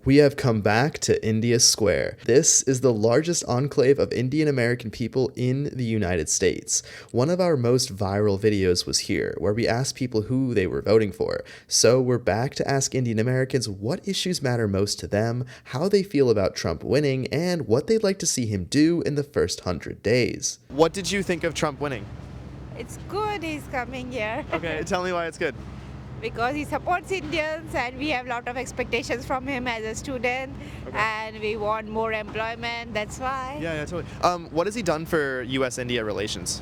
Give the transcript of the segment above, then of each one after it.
We have come back to India Square. This is the largest enclave of Indian American people in the United States. One of our most viral videos was here, where we asked people who they were voting for. So we're back to ask Indian Americans what issues matter most to them, how they feel about Trump winning, and what they'd like to see him do in the first 100 days. What did you think of Trump winning? It's good he's coming here. Okay, tell me why it's good. Because he supports Indians and we have a lot of expectations from him as a student, and we want more employment, that's why. Yeah, totally. What has he done for U.S.-India relations?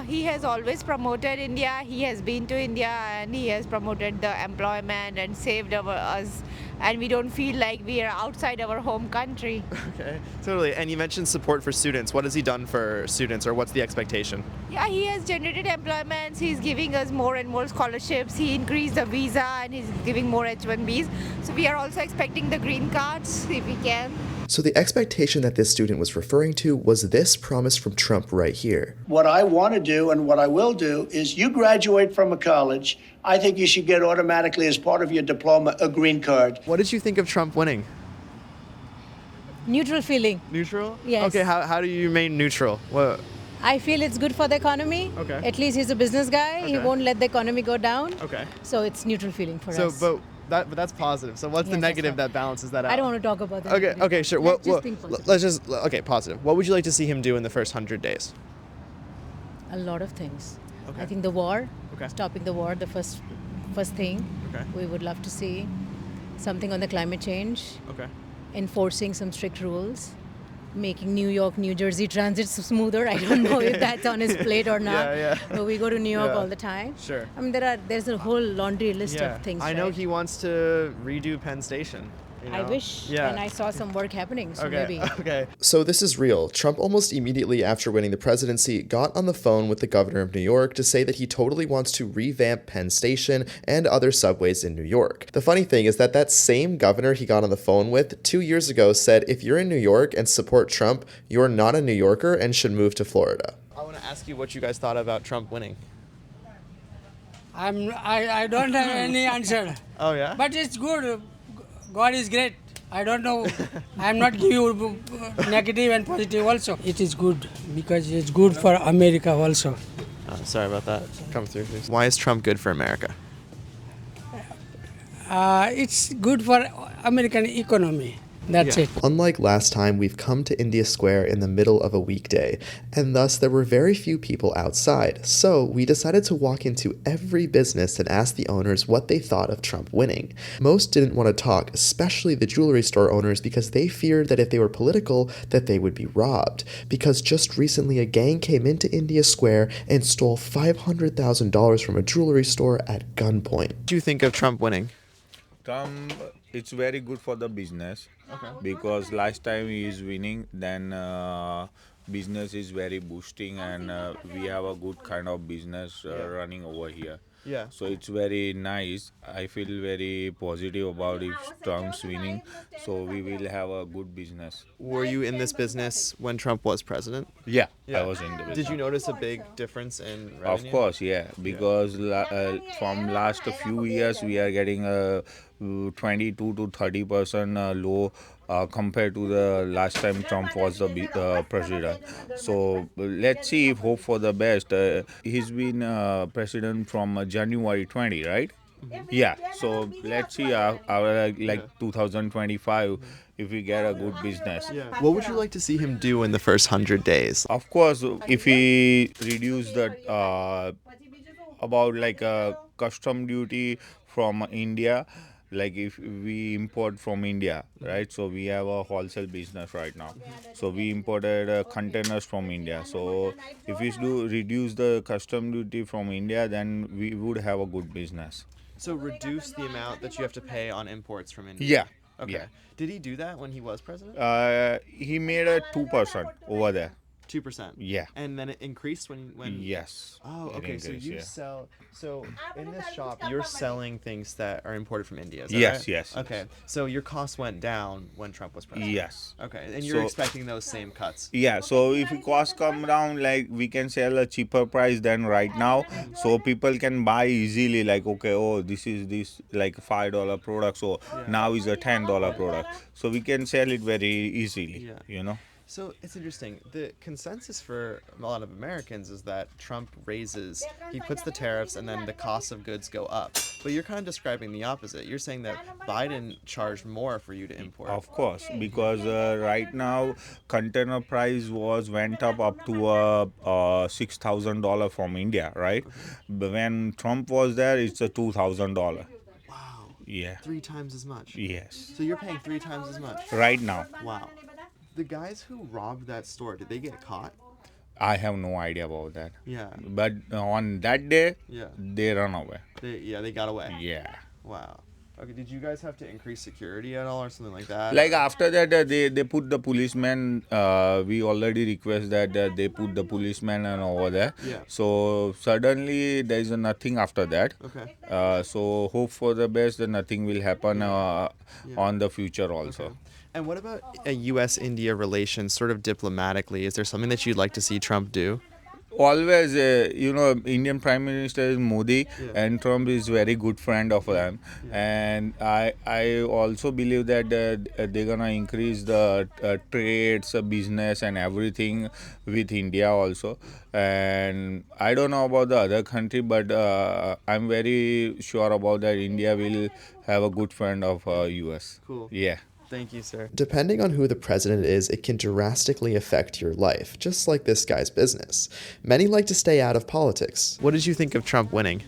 He has always promoted India, he has been to India and he has promoted the employment and saved us, and we don't feel like we are outside our home country. Okay, totally. And you mentioned support for students. What has he done for students, or what's the expectation? Yeah, he has generated employments, he's giving us more and more scholarships, he increased the visa and he's giving more H-1Bs. So we are also expecting the green cards if we can. So the expectation that this student was referring to was this promise from Trump right here. What I want to do and what I will do is you graduate from a college, I think you should get automatically as part of your diploma a green card. What did you think of Trump winning? Neutral feeling. Neutral? Yes. Okay, how do you remain neutral? What? I feel it's good for the economy. Okay. At least he's a business guy. He Okay. won't let the economy go down. Okay. So it's neutral feeling for us. But that's positive. So what's the Yes, that's negative fine. that balances that out? I don't want to talk about that. Okay, sure. Let's just positive. What would you like to see him do in the first 100 days? A lot of things. Okay. I think the war, Okay. stopping the war, the first thing. Okay. We would love to see something on the climate change, Okay. enforcing some strict rules, making New York, New Jersey transit smoother. I don't know if that's on his plate or not. Yeah. But we go to New York Yeah. all the time. Sure. I mean, there's a whole laundry list of things. I know right? he wants to redo Penn Station. You I know? wish, Yeah. and I saw some work happening, so Okay. maybe. Okay. So this is real. Trump almost immediately after winning the presidency got on the phone with the governor of New York to say that he totally wants to revamp Penn Station and other subways in New York. The funny thing is that same governor he got on the phone with 2 years ago said if you're in New York and support Trump, you're not a New Yorker and should move to Florida. I want to ask you what you guys thought about Trump winning. I don't have any answer. Oh yeah? But it's good. God is great. I don't know. I'm not giving you negative and positive also. It is good because it's good for America also. Sorry about that. Come through, please. Why is Trump good for America? It's good for American economy. That's it. Unlike last time, we've come to India Square in the middle of a weekday, and thus there were very few people outside. So we decided to walk into every business and ask the owners what they thought of Trump winning. Most didn't want to talk, especially the jewelry store owners, because they feared that if they were political, that they would be robbed. Because just recently a gang came into India Square and stole $500,000 from a jewelry store at gunpoint. What do you think of Trump winning? Trump, it's very good for the business because last time he is winning, then business is very boosting and we have a good kind of business running over here. Yeah. So it's very nice. I feel very positive about if Trump's winning. So we will have a good business. Were you in this business when Trump was president? Yeah, Yeah. I was in the business. Did you notice a big difference in revenue? Of course, yeah, because from last few years we are getting a 22 to 30% low compared to the last time Trump was the president. So let's see, if hope for the best. He's been president from January 20, right? Yeah, so let's see our like 2025 if we get a good business. What would you like to see him do in the first 100 days? Of course, if he reduce the about like a custom duty from India, like if we import from India, right? So we have a wholesale business right now. So we imported containers from India. So if we do reduce the custom duty from India, then we would have a good business. So reduce the amount that you have to pay on imports from India? Yeah. Okay. Yeah. Did he do that when he was president? He made a 2% over there. 2%. Yeah. And then it increased when. Yes. Oh, it okay. So increased, you yeah. sell. So in this shop, you're selling things that are imported from India. Is that Yes, right? yes, yes. Okay. So your costs went down when Trump was president. Yes. Okay, and you're So- expecting those same cuts. Yeah, so if the cost come down, like we can sell a cheaper price than right now, so people can buy easily. Like, okay, oh, this is this like $5 product, so now is a $10 product, so we can sell it very easily. Yeah. You know. So it's interesting. The consensus for a lot of Americans is that Trump he puts the tariffs and then the cost of goods go up. But you're kind of describing the opposite. You're saying that Biden charged more for you to import. Of course, because right now container price went up to $6,000 from India, right? But when Trump was there, it's a $2,000. Wow. Yeah. 3 times as much. Yes. So you're paying 3 times as much. Right now, Wow. The guys who robbed that store, did they get caught? I have no idea about that. Yeah. But on that day, Yeah. they run away. They got away. Yeah. Wow. Okay, did you guys have to increase security at all or something like that? Like after that, they put the policemen. We already request that they put the policemen and over there. Yeah. So suddenly there is nothing after that. Okay. So hope for the best that nothing will happen on the future also. Okay. And what about a U.S.-India relations, sort of diplomatically? Is there something that you'd like to see Trump do? Always, Indian Prime Minister is Modi, and Trump is very good friend of them. And I also believe that they're gonna increase the trades, business, and everything with India also. And I don't know about the other country, but I'm very sure about that. India will have a good friend of US. Cool. Yeah. Thank you, sir. Depending on who the president is, it can drastically affect your life, just like this guy's business. Many like to stay out of politics. What did you think of Trump winning?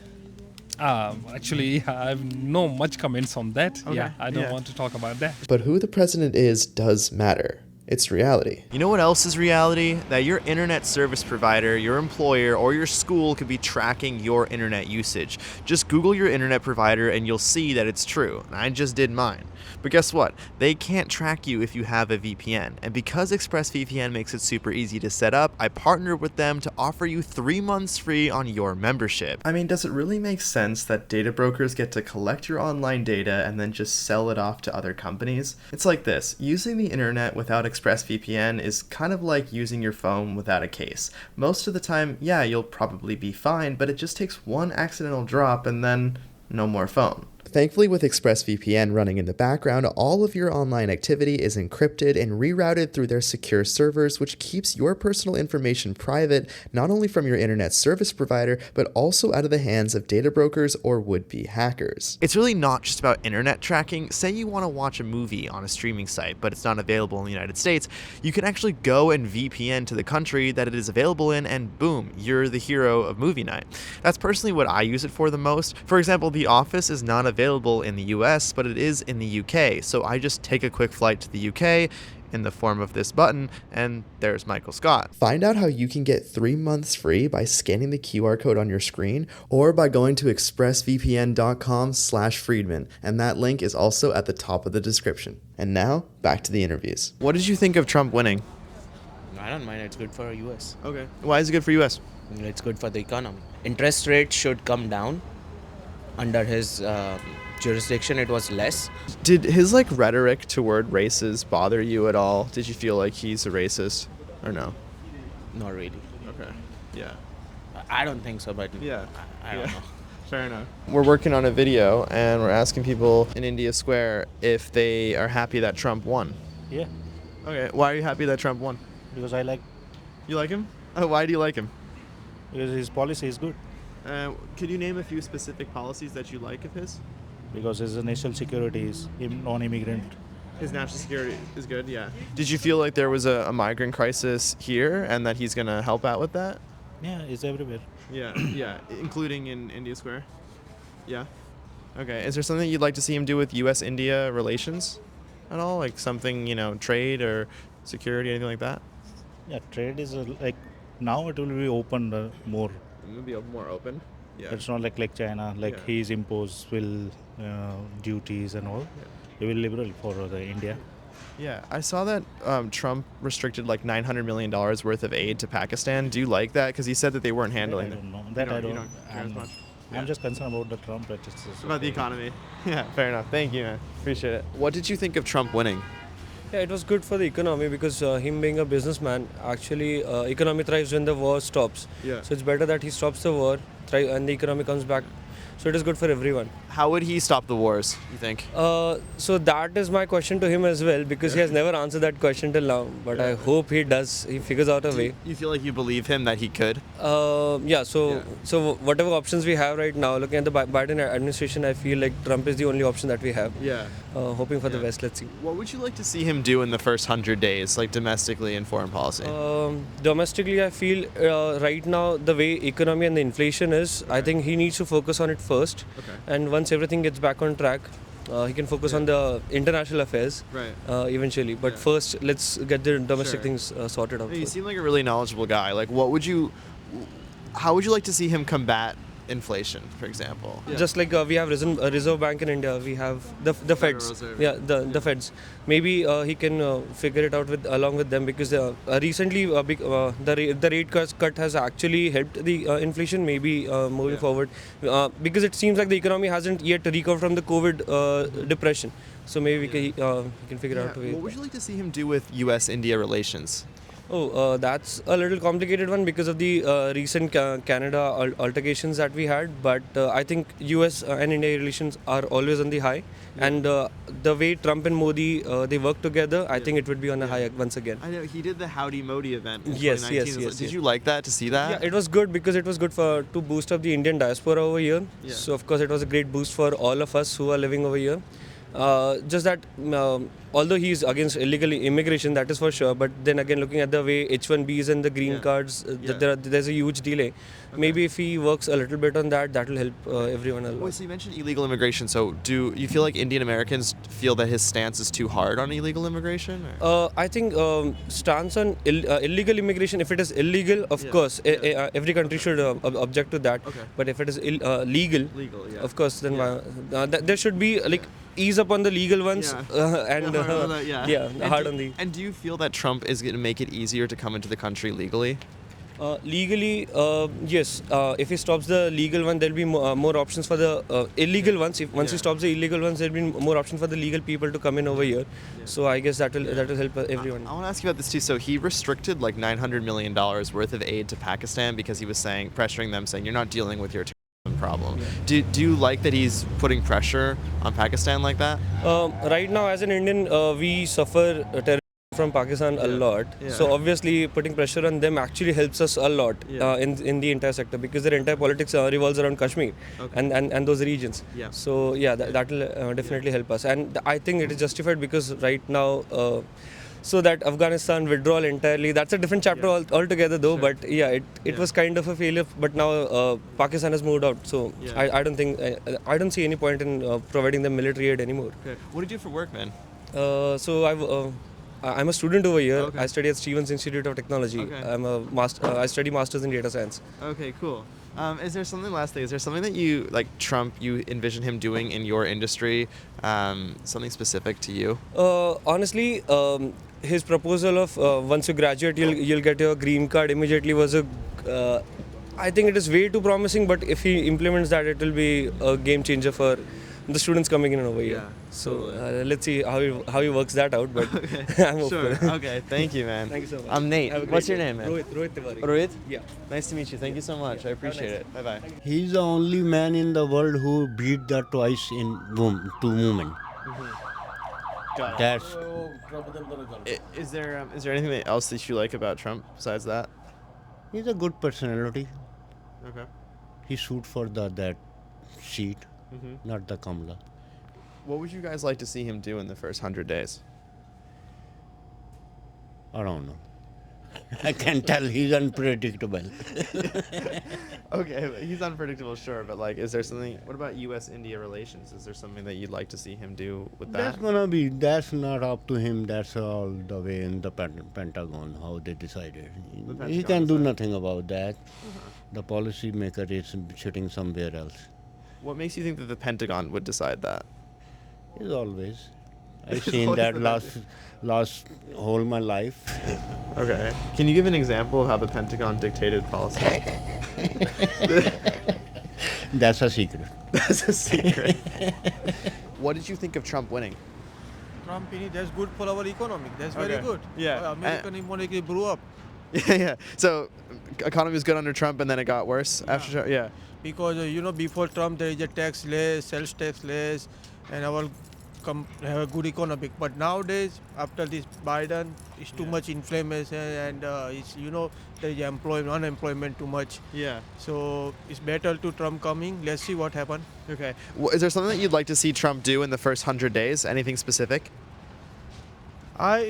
Actually, I have no much comments on that. Okay. Yeah, I don't Yeah. want to talk about that. But who the president is does matter. It's reality. You know what else is reality? That your internet service provider, your employer, or your school could be tracking your internet usage. Just Google your internet provider and you'll see that it's true. I just did mine. But guess what? They can't track you if you have a VPN. And because ExpressVPN makes it super easy to set up, I partnered with them to offer you 3 months free on your membership. I mean, does it really make sense that data brokers get to collect your online data and then just sell it off to other companies? It's like this. Using the internet without ExpressVPN is kind of like using your phone without a case. Most of the time, yeah, you'll probably be fine, but it just takes one accidental drop and then no more phone. Thankfully, with ExpressVPN running in the background, all of your online activity is encrypted and rerouted through their secure servers, which keeps your personal information private, not only from your internet service provider, but also out of the hands of data brokers or would-be hackers. It's really not just about internet tracking. Say you want to watch a movie on a streaming site, but it's not available in the United States. You can actually go and VPN to the country that it is available in, and boom, you're the hero of movie night. That's personally what I use it for the most. For example, The Office is not available in the US, but it is in the UK, so I just take a quick flight to the UK in the form of this button, and there's Michael Scott. Find out how you can get 3 months free by scanning the QR code on your screen or by going to expressvpn.com/Friedman, and that link is also at the top of the description. And now, back to the interviews. What did you think of Trump winning? I don't mind. It's good for US. Okay. Why is it good for US? It's good for the economy. Interest rates should come down. Under his jurisdiction, it was less. Did his rhetoric toward races bother you at all? Did you feel like he's a racist or no? Not really. Okay. Yeah. I don't think so, but Yeah. I don't know. Fair enough. We're working on a video and we're asking people in India Square if they are happy that Trump won. Yeah, Okay. Why are you happy that Trump won? because I like You like him? Why do you like him? because his policy is good. Could you name a few specific policies that you like of his? Because his national security is non-immigrant. His national security is good, yeah. Did you feel like there was a migrant crisis here and that he's going to help out with that? Yeah, it's everywhere. Yeah, yeah, including in India Square? Yeah. Okay, is there something you'd like to see him do with U.S.-India relations at all? Like something, trade or security, anything like that? Yeah, trade is now it will be open more. It would be more open? Yeah. It's not like China, Yeah. he's imposed duties and all. It will liberal for the India. Yeah, I saw that Trump restricted like $900 million worth of aid to Pakistan. Do you like that? Because he said that they weren't handling I it. don't know. That I You don't. don't care as much? I'm just concerned about the Trump. That it's About the economy. Yeah, fair enough. Thank you, man. Appreciate it. What did you think of Trump winning? Yeah, it was good for the economy because him being a businessman, actually, economy thrives when the war stops. Yeah. So it's better that he stops the war, and the economy comes back. So it is good for everyone. How would he stop the wars, you think? So that is my question to him as well because he has never answered that question till now. But I hope he does. He figures out a way. You feel like you believe him that he could? Yeah. So whatever options we have right now, looking at the Biden administration, I feel like Trump is the only option that we have. Yeah. Hoping for the best. Let's see. What would you like to see him do in the first 100 days, like domestically and foreign policy? Domestically, I feel right now the way economy and the inflation is, I think he needs to focus on it first. Okay. And once everything gets back on track, he can focus on the international affairs eventually. But first, let's get the domestic things sorted out. You seem like a really knowledgeable guy. Like, how would you like to see him combat inflation, for example? Just like we have Reserve Bank in India, we have the Feds. Reserve. Yeah, the Feds. Maybe he can figure it out along with them because recently the rate cut has actually helped the inflation. Maybe moving forward, because it seems like the economy hasn't yet recovered from the COVID depression. So maybe we can figure out a way. What would you like to see him do with U.S.-India relations? That's a little complicated one because of the recent Canada altercations that we had. But I think US and India relations are always on the high. And the way Trump and Modi, they work together, I think it would be on a high once again. I know, he did the Howdy Modi event in Yes, 2019. yes. Did you like that, to see that? Yeah, it was good because it was good to boost up the Indian diaspora over here. Yeah. So of course it was a great boost for all of us who are living over here. Just that although he's against illegal immigration, that is for sure, but then again looking at the way H1Bs and the green cards, there's a huge delay. Maybe if he works a little bit on that will help everyone a lot. Well, so you mentioned illegal immigration, so do you feel like Indian Americans feel that his stance is too hard on illegal immigration? I think stance on illegal immigration, if it is illegal, of course, every country should object to that. But if it is legal, of course, then there should be like ease up on the legal ones and hard on the. And do you feel that Trump is going to make it easier to come into the country legally? Legally, yes. If he stops the legal one, there'll be more options for the illegal ones. Once he stops the illegal ones, there'll be more options for the legal people to come in over here. So I guess that will help everyone. I want to ask you about this too. So he restricted like $900 million worth of aid to Pakistan because he was pressuring them, saying you're not dealing with your problem. Do you like that he's putting pressure on Pakistan like that? Right now, as an Indian, we suffer terrorism from Pakistan a lot. So obviously, putting pressure on them actually helps us a lot in the entire sector because their entire politics revolves around Kashmir and those regions. So that will definitely help us. And I think it is justified because right now. So that Afghanistan withdrawal entirely, that's a different chapter altogether though, but it was kind of a failure, but now Pakistan has moved out, so I don't think, I don't see any point in providing them military aid anymore. Okay. What do you do for work, man? So I'm a student over here. I study at Stevens Institute of Technology. I study masters in data science. Okay, cool. Is there something that you, like Trump, you envision him doing in your industry, something specific to you? Honestly, his proposal of once you graduate, you'll get your green card immediately was I think it is way too promising, but if he implements that, it will be a game changer for the students coming in over here. So let's see how he works that out, but I'm hopeful. Sure. Okay, thank you, man. Thank you so much. I'm Nate. What's your name, man? Rohit Tiwari. Rohit? Yeah. Nice to meet you. Thank you so much. I appreciate it. Bye-bye. He's the only man in the world who beat the twice in two women. That's. Is there anything else that you like about Trump besides that? He's a good personality. Okay. He suit for that seat, not the Kamala. What would you guys like to see him do in the first 100 days? I don't know. I can tell he's unpredictable. Okay, he's unpredictable, sure, but like, is there something? What about U.S.-India relations? Is there something that you'd like to see him do with that? That's not up to him. That's all the way in the Pentagon, how they decided. He can do nothing about that. The policy maker is sitting somewhere else. What makes you think that the Pentagon would decide that? Is always. I've seen that last whole my life. Okay. Can you give an example of how the Pentagon dictated policy? That's a secret. That's a secret. What did you think of Trump winning? Trump, that's good for our economy. That's very Okay. good. Yeah. American economy grew up Yeah, yeah. So, economy was good under Trump, and then it got worse after Trump. Yeah. because before Trump there is a tax less, sales tax less, and our have a good economic. But nowadays, after this Biden, it's too much inflammation, and it's there is unemployment too much. Yeah. So it's better to Trump coming. Let's see what happens. Okay. Is there something that you'd like to see Trump do in the first 100 days? Anything specific?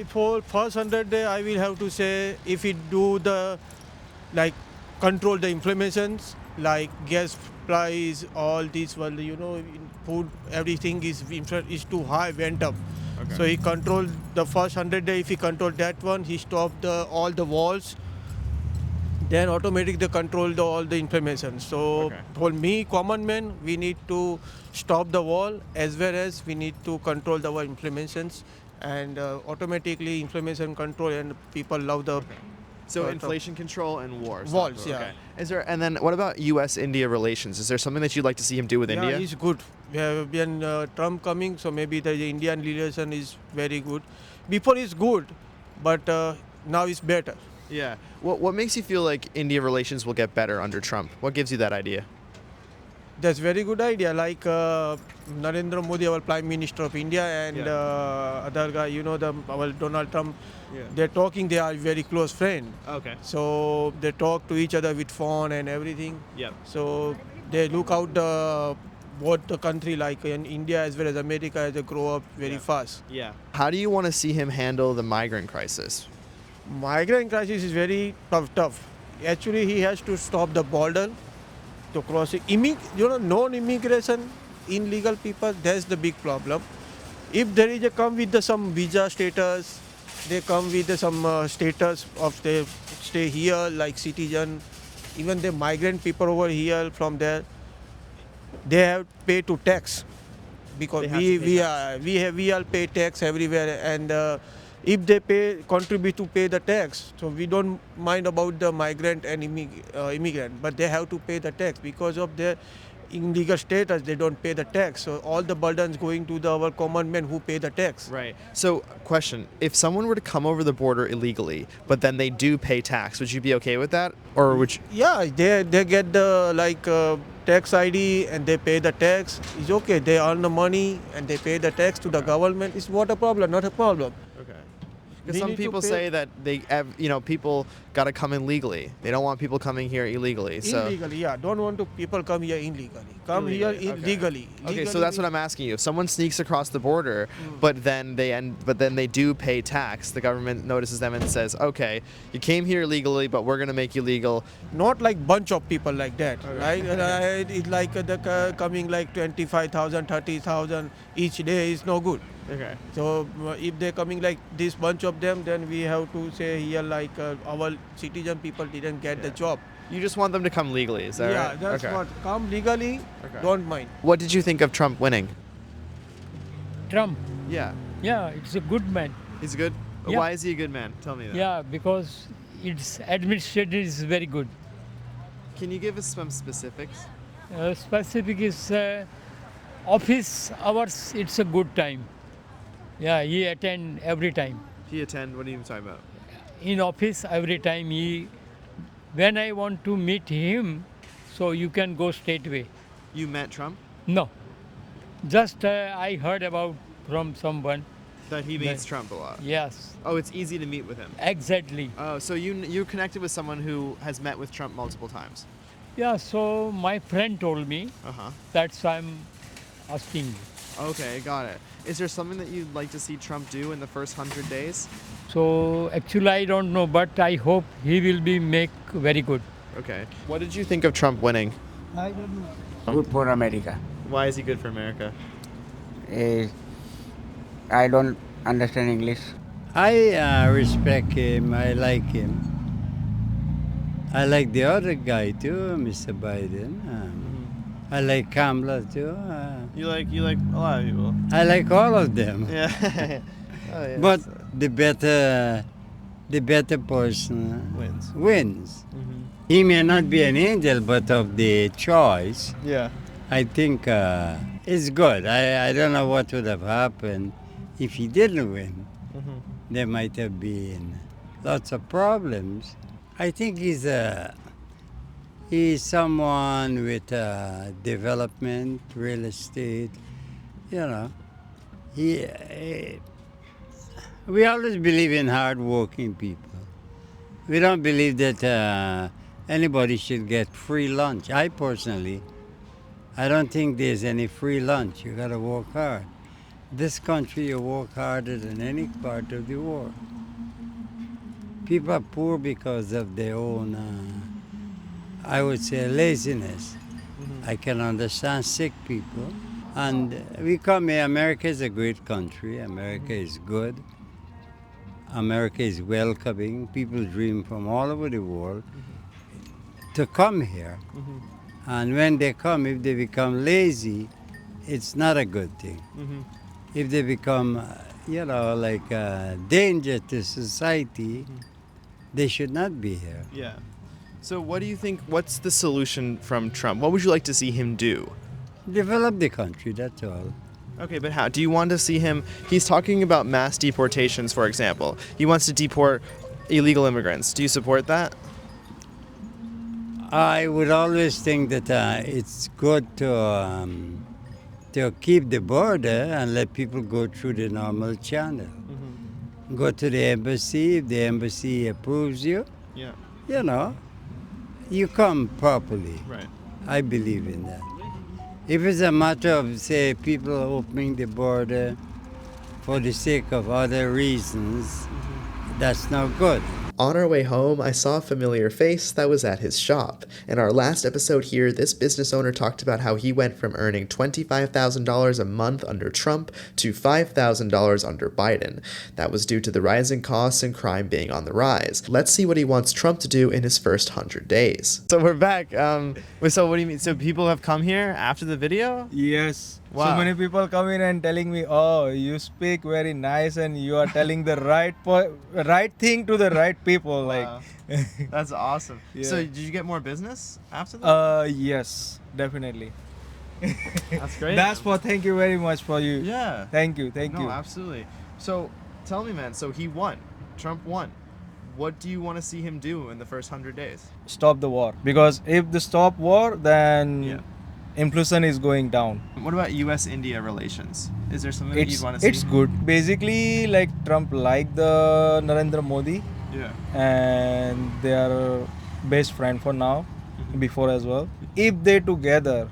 For first 100 day, I will have to say if he do the control the inflammations like gas price, all this, in food, everything is too high, went up. Okay. So he controlled the first 100 day. If he controlled that one, he stopped all the walls. Then automatically they control all the inflammation. So for me, common man, we need to stop the wall as well as we need to control our inflammations, and automatically inflammation control, and people love the. So inflation control and wars. Walls, yeah. Okay. And then what about U.S.-India relations? Is there something that you'd like to see him do with India? Yeah, it's good. We have been Trump coming, so maybe the Indian relation is very good. Before it's good, but now it's better. Yeah. What makes you feel like India relations will get better under Trump? What gives you that idea? That's very good idea. Like Narendra Modi, our Prime Minister of India, and other guy, our Donald Trump. Yeah. They're talking. They are very close friend. Okay. So they talk to each other with phone and everything. Yep. So they look out what the country like in India as well as America as they grow up very fast. Yeah. How do you want to see him handle the migrant crisis? Migrant crisis is very tough. Actually, he has to stop the border to cross it. Non-immigration, illegal people, that's the big problem. If there is come with some visa status, they come with some status of they stay here like citizen. Even the migrant people over here from there, they have to pay to tax because we all pay tax everywhere, and if they contribute to pay the tax, so we don't mind about the migrant and immigrant, but they have to pay the tax because of their illegal status. They don't pay the tax, so all the burdens going to our common men who pay the tax. Right. So, question: if someone were to come over the border illegally, but then they do pay tax, would you be okay with that, or would you? Yeah, they get the tax ID and they pay the tax. It's okay. They earn the money and they pay the tax to the government. It's what a problem, not a problem. Okay. Because some people say that people got to come in legally. They don't want people coming here illegally. So Illegally, yeah. Don't want to people come here illegally. Come here legally. Okay, so that's what I'm asking you. If someone sneaks across the border, but then they do pay tax, the government notices them and says, "Okay, you came here illegally, but we're gonna make you legal." Not like bunch of people like that, right? It's like coming like 25,000, 30,000 each day is no good. Okay. So if they're coming like this bunch of them, then we have to say here like our citizen people didn't get the job. You just want them to come legally, is that right? Yeah, that's Okay. what. Come legally, don't mind. What did you think of Trump winning? Trump. Yeah. Yeah, it's a good man. He's good? Yeah. Why is he a good man? Tell me that. Yeah, because its administration is very good. Can you give us some specifics? Specific is office hours, it's a good time. Yeah, he attend every time. He attend, what are you talking about? In office, every time when I want to meet him, so you can go straight away. You met Trump? No. Just I heard about from someone. That he meets Trump a lot? Yes. Oh, it's easy to meet with him? Exactly. Oh, so you connected with someone who has met with Trump multiple times? Yeah, so my friend told me. Uh-huh. That's why I'm asking you. Okay, got it. Is there something that you'd like to see Trump do in the first 100 days? So actually I don't know, but I hope he will be make very good. Okay. What did you think of Trump winning? I don't know. Good for America. Why is he good for America? I don't understand English. I respect him. I like him. I like the other guy too, Mr. Biden. I like Kamala too. You like a lot of people. I like all of them. Yeah. Oh, yeah. But the better person wins. Mm-hmm. He may not be an angel, but of the choice, Yeah. I think it's good. I don't know what would have happened if he didn't win. Mm-hmm. There might have been lots of problems. I think he's someone with development, real estate. You know, we always believe in hard-working people. We don't believe that anybody should get free lunch. I personally, I don't think there's any free lunch. You gotta work hard. This country, you work harder than any part of the world. People are poor because of their own, I would say, laziness. I can understand sick people. And we come here, America is a great country. America is good. America is welcoming. People dream from all over the world to come here. And when they come, if they become lazy, it's not a good thing. If they become, like a danger to society, they should not be here. Yeah. So what do you think, what's the solution from Trump? What would you like to see him do? Develop the country, that's all. Okay, but how? Do you want to see him, he's talking about mass deportations, for example. He wants to deport illegal immigrants. Do you support that? I would always think that it's good to keep the border and let people go through the normal channel. Go to the embassy. If the embassy approves you, you come properly. Right. I believe in that. If it's a matter of, say, people opening the border for the sake of other reasons, that's not good. On our way home, I saw a familiar face that was at his shop. In our last episode here, this business owner talked about how he went from earning $25,000 a month under Trump to $5,000 under Biden. That was due to the rising costs and crime being on the rise. Let's see what he wants Trump to do in his first 100 days. So we're back. So what do you mean? So people have come here after the video? Yes. Wow. So many people come in and telling me, oh, you speak very nice and you are telling the right thing to the right people. Wow. Like, That's awesome. Yeah. So did you get more business after that? yes, definitely. That's great. Thank you very much for you. Yeah. Thank you. No, absolutely. So tell me, man, so he won. Trump won. What do you want to see him do in the first 100 days? Stop the war. Because if they stop war, then inflation is going down. What about US-India relations? Is there something that you'd want to see? It's good. Basically, like Trump liked the Narendra Modi. Yeah. And they are best friend for now, before as well. If they together,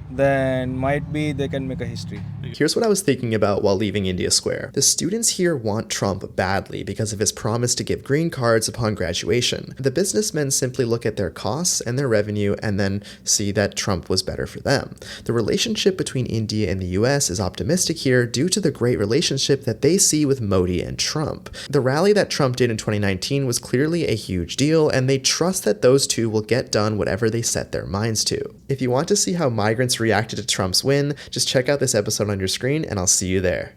then might be they can make a history. Here's what I was thinking about while leaving India Square. The students here want Trump badly because of his promise to give green cards upon graduation. The businessmen simply look at their costs and their revenue and then see that Trump was better for them. The relationship between India and the US is optimistic here due to the great relationship that they see with Modi and Trump. The rally that Trump did in 2019 was clearly a huge deal, and they trust that those two will get done whatever they set their minds to. If you want to see how migrants reacted to Trump's win, just check out this episode on your screen and I'll see you there.